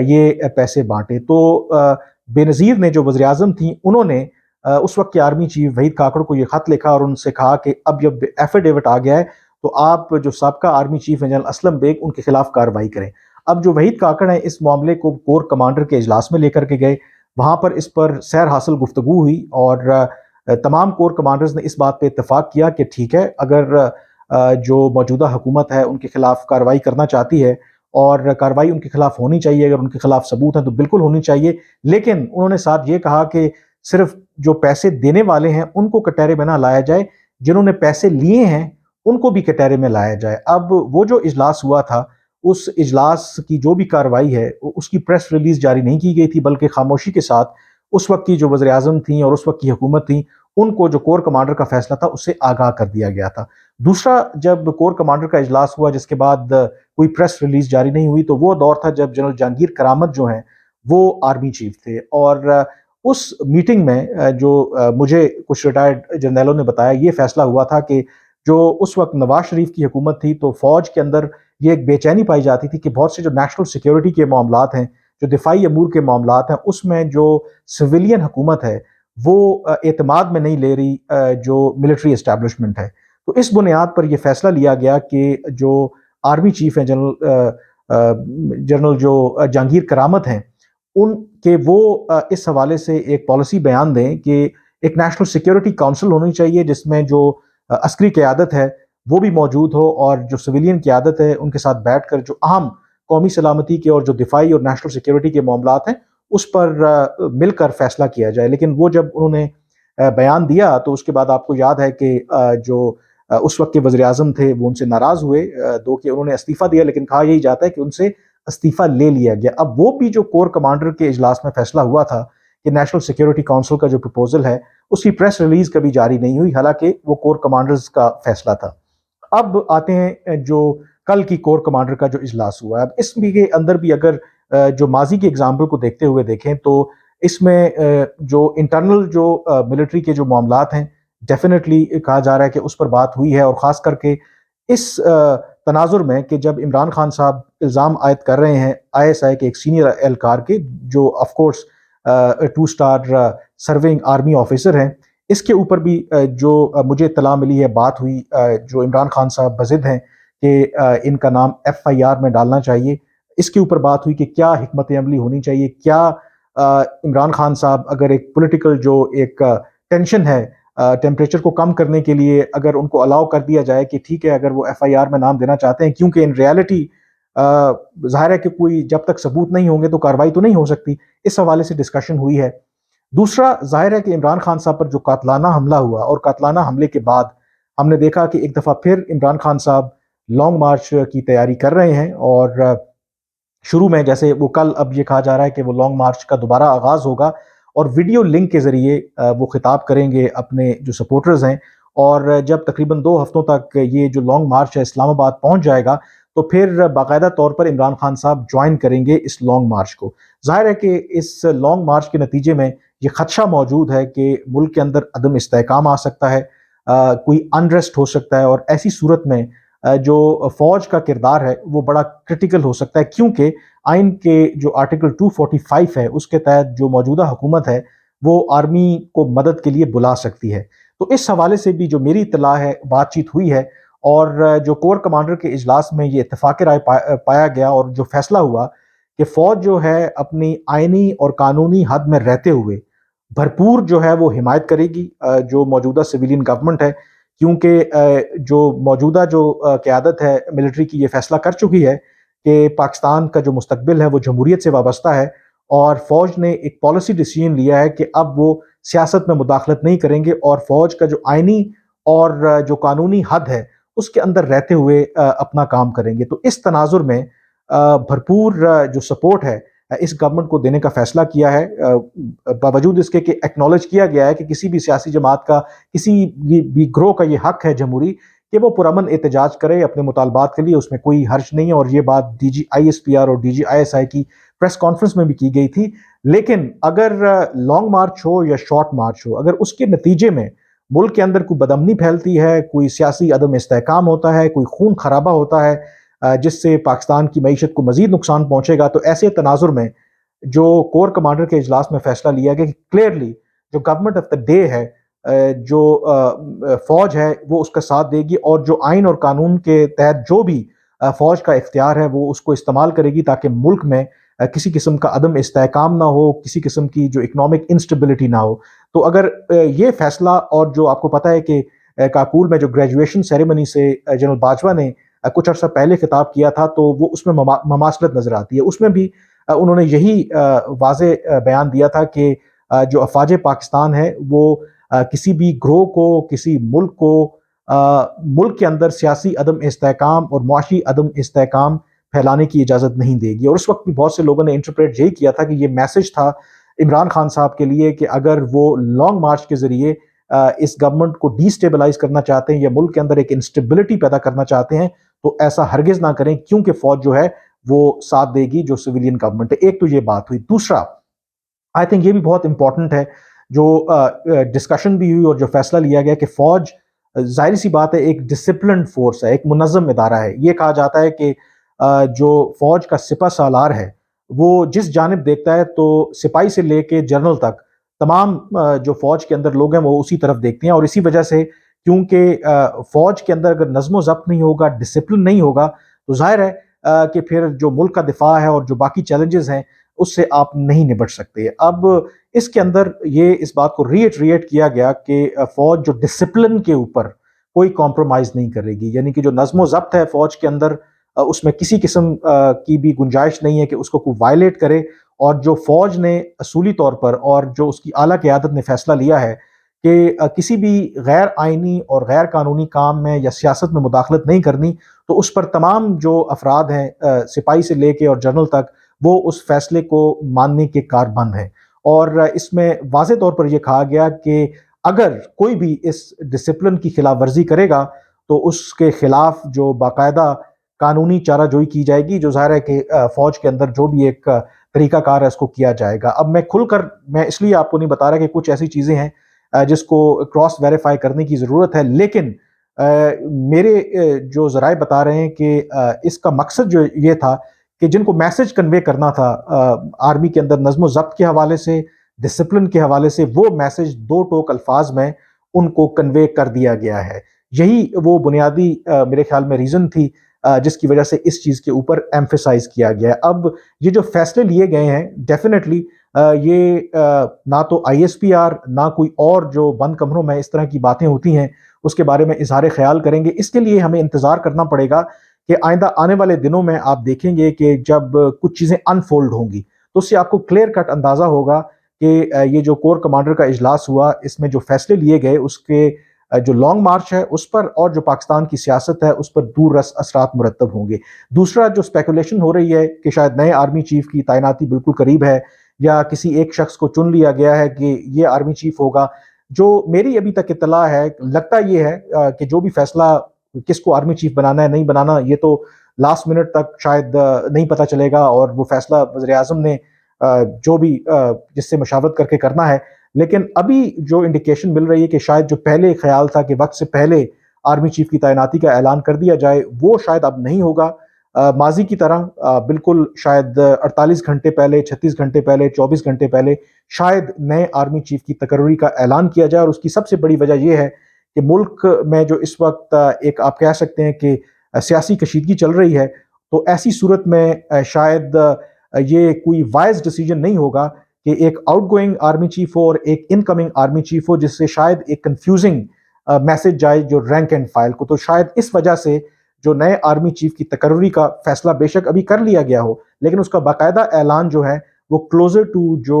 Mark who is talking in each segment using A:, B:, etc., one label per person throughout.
A: یہ پیسے بانٹے۔ تو بے نظیر نے جو وزیر اعظم تھیں، انہوں نے اس وقت کے آرمی چیف وحید کاکڑ کو یہ خط لکھا اور ان سے کہا کہ اب جب ایفیڈیوٹ آ گیا ہے تو آپ جو سابقہ آرمی چیف ہیں جنرل اسلم بیگ، ان کے خلاف کارروائی کریں۔ اب جو وحید کاکڑ ہیں اس معاملے کو کور کمانڈر کے اجلاس میں لے کر کے گئے، وہاں پر اس پر سیر حاصل گفتگو ہوئی اور تمام کور کمانڈرز نے اس بات پہ اتفاق کیا کہ ٹھیک ہے، اگر جو موجودہ حکومت ہے ان کے خلاف کارروائی کرنا چاہتی ہے اور کارروائی ان کے خلاف ہونی چاہیے، اگر ان کے خلاف ثبوت ہیں تو بالکل ہونی چاہیے، لیکن انہوں نے ساتھ یہ کہا کہ صرف جو پیسے دینے والے ہیں ان کو کٹہرے میں نہ لایا جائے، جنہوں نے پیسے لیے ہیں ان کو بھی کٹہرے میں لایا جائے۔ اب وہ جو اجلاس ہوا تھا، اس اجلاس کی جو بھی کارروائی ہے اس کی پریس ریلیز جاری نہیں کی گئی تھی، بلکہ خاموشی کے ساتھ اس وقت کی جو وزیر اعظم تھیں اور اس وقت کی حکومت تھیں، ان کو جو کور کمانڈر کا فیصلہ تھا اس سے آگاہ کر دیا گیا تھا۔ دوسرا جب کور کمانڈر کا اجلاس ہوا جس کے بعد کوئی پریس ریلیز جاری نہیں ہوئی، تو وہ دور تھا جب جنرل جہانگیر کرامت جو ہیں وہ آرمی چیف تھے، اور اس میٹنگ میں جو مجھے کچھ ریٹائرڈ جرنیلوں نے بتایا، یہ فیصلہ ہوا تھا کہ جو اس وقت نواز شریف کی حکومت تھی تو فوج کے اندر یہ ایک بے چینی پائی جاتی تھی کہ بہت سے جو نیشنل سیکیورٹی کے معاملات ہیں، جو دفاعی امور کے معاملات ہیں، اس میں جو سویلین حکومت ہے وہ اعتماد میں نہیں لے رہی جو ملٹری اسٹیبلشمنٹ ہے۔ تو اس بنیاد پر یہ فیصلہ لیا گیا کہ جو آرمی چیف ہیں جنرل جو جہانگیر کرامت ہیں، ان کے وہ اس حوالے سے ایک پالیسی بیان دیں کہ ایک نیشنل سیکیورٹی کونسل ہونی چاہیے جس میں جو عسکری قیادت ہے وہ بھی موجود ہو، اور جو سویلین قیادت ہے ان کے ساتھ بیٹھ کر جو اہم قومی سلامتی کے اور جو دفاعی اور نیشنل سیکیورٹی کے معاملات ہیں اس پر مل کر فیصلہ کیا جائے۔ لیکن وہ جب انہوں نے بیان دیا تو اس کے بعد آپ کو یاد ہے کہ جو اس وقت کے وزیر اعظم تھے وہ ان سے ناراض ہوئے، دو کہ انہوں نے استعفیٰ دیا، لیکن کہا یہی جاتا ہے کہ ان سے استعفیٰ لے لیا گیا۔ اب وہ بھی جو کور کمانڈر کے اجلاس میں فیصلہ ہوا تھا کہ نیشنل سیکیورٹی کونسل کا جو پروپوزل ہے اس کی پریس ریلیز کبھی جاری نہیں ہوئی، حالانکہ وہ کور کمانڈرز کا فیصلہ تھا۔ اب آتے ہیں جو کل کی کور کمانڈر کا جو اجلاس ہوا ہے، اب اس بھی کے اندر بھی اگر جو ماضی کی اگزامپل کو دیکھتے ہوئے دیکھیں تو اس میں جو انٹرنل جو ملٹری کے جو معاملات ہیں ڈیفینیٹلی کہا جا رہا ہے کہ اس پر بات ہوئی ہے، اور خاص کر کے اس تناظر میں کہ جب عمران خان صاحب الزام عائد کر رہے ہیں آئی ایس آئی کے ایک سینئر اہلکار کے جو of course 2 star serving army officer ہیں، اس کے اوپر بھی جو مجھے اطلاع ملی ہے بات ہوئی، جو عمران خان صاحب بضد ہیں کہ ان کا نام ایف آئی آر میں ڈالنا چاہیے، اس کے اوپر بات ہوئی کہ کیا حکمت عملی ہونی چاہیے، کیا عمران خان صاحب اگر ایک پولیٹیکل جو ایک ٹینشن ہے ٹیمپریچر کو کم کرنے کے لیے اگر ان کو الاؤ کر دیا جائے کہ ٹھیک ہے اگر وہ ایف آئی آر میں نام دینا چاہتے ہیں، کیونکہ ان ریالٹی ظاہر ہے کہ کوئی جب تک ثبوت نہیں ہوں گے تو کارروائی تو نہیں ہو سکتی، اس حوالے سے ڈسکشن ہوئی ہے۔ دوسرا ظاہر ہے کہ عمران خان صاحب پر جو قاتلانہ حملہ ہوا، اور قاتلانہ حملے کے بعد ہم نے دیکھا کہ ایک دفعہ پھر عمران خان صاحب لانگ مارچ کی تیاری کر رہے ہیں، اور شروع میں جیسے وہ کل اب یہ کہا جا رہا ہے کہ وہ لانگ مارچ کا دوبارہ آغاز ہوگا اور ویڈیو لنک کے ذریعے وہ خطاب کریں گے اپنے جو سپورٹرز ہیں، اور جب تقریباً 2 ہفتوں تک یہ جو لانگ مارچ ہے اسلام آباد پہنچ جائے گا تو پھر باقاعدہ طور پر عمران خان صاحب جوائن کریں گے اس لانگ مارچ کو۔ ظاہر ہے کہ اس لانگ مارچ کے نتیجے میں یہ خدشہ موجود ہے کہ ملک کے اندر عدم استحکام آ سکتا ہے، کوئی انریسٹ ہو سکتا ہے، اور ایسی صورت میں جو فوج کا کردار ہے وہ بڑا کرٹیکل ہو سکتا ہے، کیونکہ آئین کے جو آرٹیکل 245 ہے اس کے تحت جو موجودہ حکومت ہے وہ آرمی کو مدد کے لیے بلا سکتی ہے۔ تو اس حوالے سے بھی جو میری اطلاع ہے بات چیت ہوئی ہے، اور جو کور کمانڈر کے اجلاس میں یہ اتفاق رائے پایا گیا اور جو فیصلہ ہوا کہ فوج جو ہے اپنی آئینی اور قانونی حد میں رہتے ہوئے بھرپور جو ہے وہ حمایت کرے گی جو موجودہ سویلین گورنمنٹ ہے، کیونکہ جو موجودہ جو قیادت ہے ملٹری کی یہ فیصلہ کر چکی ہے کہ پاکستان کا جو مستقبل ہے وہ جمہوریت سے وابستہ ہے، اور فوج نے ایک پالیسی ڈیسیژن لیا ہے کہ اب وہ سیاست میں مداخلت نہیں کریں گے، اور فوج کا جو آئینی اور جو قانونی حد ہے اس کے اندر رہتے ہوئے اپنا کام کریں گے۔ تو اس تناظر میں بھرپور جو سپورٹ ہے اس گورنمنٹ کو دینے کا فیصلہ کیا ہے، باوجود اس کے کہ ایکنالج کیا گیا ہے کہ کسی بھی سیاسی جماعت کا، کسی بھی گروہ کا یہ حق ہے جمہوری کہ وہ پرامن احتجاج کرے اپنے مطالبات کے لیے، اس میں کوئی حرج نہیں ہے، اور یہ بات D G I S P R اور D G I S I کی پریس کانفرنس میں بھی کی گئی تھی۔ لیکن اگر لانگ مارچ ہو یا شارٹ مارچ ہو، اگر اس کے نتیجے میں ملک کے اندر کوئی بدامنی پھیلتی ہے، کوئی سیاسی عدم استحکام ہوتا ہے، کوئی خون خرابہ ہوتا ہے، جس سے پاکستان کی معیشت کو مزید نقصان پہنچے گا، تو ایسے تناظر میں جو کور کمانڈر کے اجلاس میں فیصلہ لیا گیا کہ کلیئرلی جو گورنمنٹ آف دا ڈے ہے، جو فوج ہے وہ اس کا ساتھ دے گی، اور جو آئین اور قانون کے تحت جو بھی فوج کا اختیار ہے وہ اس کو استعمال کرے گی، تاکہ ملک میں کسی قسم کا عدم استحکام نہ ہو، کسی قسم کی جو اکنامک انسٹیبلٹی نہ ہو۔ تو اگر یہ فیصلہ، اور جو آپ کو پتہ ہے کہ کاکول میں جو گریجویشن سیریمنی سے جنرل باجوہ نے کچھ عرصہ پہلے خطاب کیا تھا، تو وہ اس میں مماثلت نظر آتی ہے۔ اس میں بھی انہوں نے یہی واضح بیان دیا تھا کہ جو افواج پاکستان ہے وہ کسی بھی گروہ کو، کسی ملک کو ملک کے اندر سیاسی عدم استحکام اور معاشی عدم استحکام پھیلانے کی اجازت نہیں دے گی۔ اور اس وقت بھی بہت سے لوگوں نے انٹرپریٹ یہی کیا تھا کہ یہ میسج تھا عمران خان صاحب کے لیے کہ اگر وہ لانگ مارچ کے ذریعے اس گورنمنٹ کو ڈی سٹیبلائز کرنا چاہتے ہیں یا ملک کے اندر ایک انسٹیبلٹی پیدا کرنا چاہتے ہیں، تو ایسا ہرگز نہ کریں، کیونکہ فوج جو ہے وہ ساتھ دے گی جو سویلین گورنمنٹ ہے۔ ایک تو یہ بات ہوئی۔ دوسرا، آئی تھنک یہ بھی بہت امپورٹنٹ ہے، جو ڈسکشن بھی ہوئی اور جو فیصلہ لیا گیا کہ فوج ظاہری سی بات ہے ایک ڈسپلنڈ فورس ہے، ایک منظم ادارہ ہے۔ یہ کہا جاتا ہے کہ جو فوج کا سپہ سالار ہے وہ جس جانب دیکھتا ہے تو سپاہی سے لے کے جنرل تک تمام جو فوج کے اندر لوگ ہیں وہ اسی طرف دیکھتے ہیں، اور اسی وجہ سے کیونکہ فوج کے اندر اگر نظم و ضبط نہیں ہوگا، ڈسپلن نہیں ہوگا، تو ظاہر ہے کہ پھر جو ملک کا دفاع ہے اور جو باقی چیلنجز ہیں اس سے آپ نہیں نبٹ سکتے۔ اب اس کے اندر یہ اس بات کو ریٹ کیا گیا کہ فوج جو ڈسپلن کے اوپر کوئی کمپرومائز نہیں کرے گی، یعنی کہ جو نظم و ضبط ہے فوج کے اندر اس میں کسی قسم کی بھی گنجائش نہیں ہے کہ اس کو کوئی وائلیٹ کرے، اور جو فوج نے اصولی طور پر اور جو اس کی اعلیٰ قیادت نے فیصلہ لیا ہے کہ کسی بھی غیر آئینی اور غیر قانونی کام میں یا سیاست میں مداخلت نہیں کرنی، تو اس پر تمام جو افراد ہیں سپاہی سے لے کے اور جنرل تک وہ اس فیصلے کو ماننے کے کاربند ہیں۔ اور اس میں واضح طور پر یہ کہا گیا کہ اگر کوئی بھی اس ڈسپلن کی خلاف ورزی کرے گا تو اس کے خلاف جو باقاعدہ قانونی چارہ جوئی کی جائے گی، جو ظاہر ہے کہ فوج کے اندر جو بھی ایک طریقہ کار ہے اس کو کیا جائے گا۔ اب میں اس لیے آپ کو نہیں بتا رہا کہ کچھ ایسی چیزیں ہیں جس کو کراس ویریفائی کرنے کی ضرورت ہے، لیکن میرے جو ذرائع بتا رہے ہیں کہ اس کا مقصد جو یہ تھا کہ جن کو میسج کنوے کرنا تھا آرمی کے اندر نظم و ضبط کے حوالے سے، ڈسپلن کے حوالے سے، وہ میسج دو ٹوک الفاظ میں ان کو کنوے کر دیا گیا ہے۔ یہی وہ بنیادی میرے خیال میں ریزن تھی جس کی وجہ سے اس چیز کے اوپر ایمفیسائز کیا گیا ہے۔ اب یہ جو فیصلے لیے گئے ہیں ڈیفینیٹلی یہ نہ تو آئی ایس پی آر نہ کوئی اور جو بند کمروں میں اس طرح کی باتیں ہوتی ہیں اس کے بارے میں اظہار خیال کریں گے۔ اس کے لیے ہمیں انتظار کرنا پڑے گا کہ آئندہ آنے والے دنوں میں آپ دیکھیں گے کہ جب کچھ چیزیں انفولڈ ہوں گی تو اس سے آپ کو کلیئر کٹ اندازہ ہوگا کہ یہ جو کور کمانڈر کا اجلاس ہوا اس میں جو فیصلے لیے گئے اس کے جو لانگ مارچ ہے اس پر اور جو پاکستان کی سیاست ہے اس پر دور رس اثرات مرتب ہوں گے۔ دوسرا جو اسپیکولیشن ہو رہی ہے کہ شاید نئے آرمی چیف کی تعیناتی بالکل قریب ہے یا کسی ایک شخص کو چن لیا گیا ہے کہ یہ آرمی چیف ہوگا، جو میری ابھی تک اطلاع ہے لگتا یہ ہے کہ جو بھی فیصلہ کس کو آرمی چیف بنانا ہے نہیں بنانا یہ تو لاسٹ منٹ تک شاید نہیں پتہ چلے گا، اور وہ فیصلہ وزیر اعظم نے جو بھی جس سے مشاورت کر کے کرنا ہے۔ لیکن ابھی جو انڈیکیشن مل رہی ہے کہ شاید جو پہلے خیال تھا کہ وقت سے پہلے آرمی چیف کی تعیناتی کا اعلان کر دیا جائے وہ شاید اب نہیں ہوگا۔ ماضی کی طرح بالکل شاید 48 گھنٹے پہلے، 36 گھنٹے پہلے، 24 گھنٹے پہلے شاید نئے آرمی چیف کی تقرری کا اعلان کیا جائے، اور اس کی سب سے بڑی وجہ یہ ہے کہ ملک میں جو اس وقت ایک آپ کہہ سکتے ہیں کہ سیاسی کشیدگی چل رہی ہے، تو ایسی صورت میں شاید یہ کوئی وائز ڈیسیجن نہیں ہوگا کہ ایک آؤٹ گوئنگ آرمی چیف ہو اور ایک ان کمنگ آرمی چیف ہو، جس سے شاید ایک کنفیوزنگ میسج جائے جو رینک اینڈ فائل کو۔ تو شاید اس وجہ سے جو نئے آرمی چیف کی تقرری کا فیصلہ بے شک ابھی کر لیا گیا ہو، لیکن اس کا باقاعدہ اعلان جو ہے وہ کلوزر ٹو جو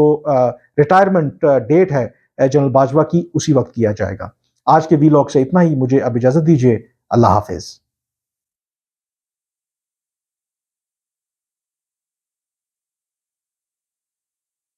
A: ریٹائرمنٹ ڈیٹ ہے جنرل باجوہ کی اسی وقت کیا جائے گا۔ آج کے وی لاگ سے اتنا ہی، مجھے اب اجازت دیجیے، اللہ حافظ۔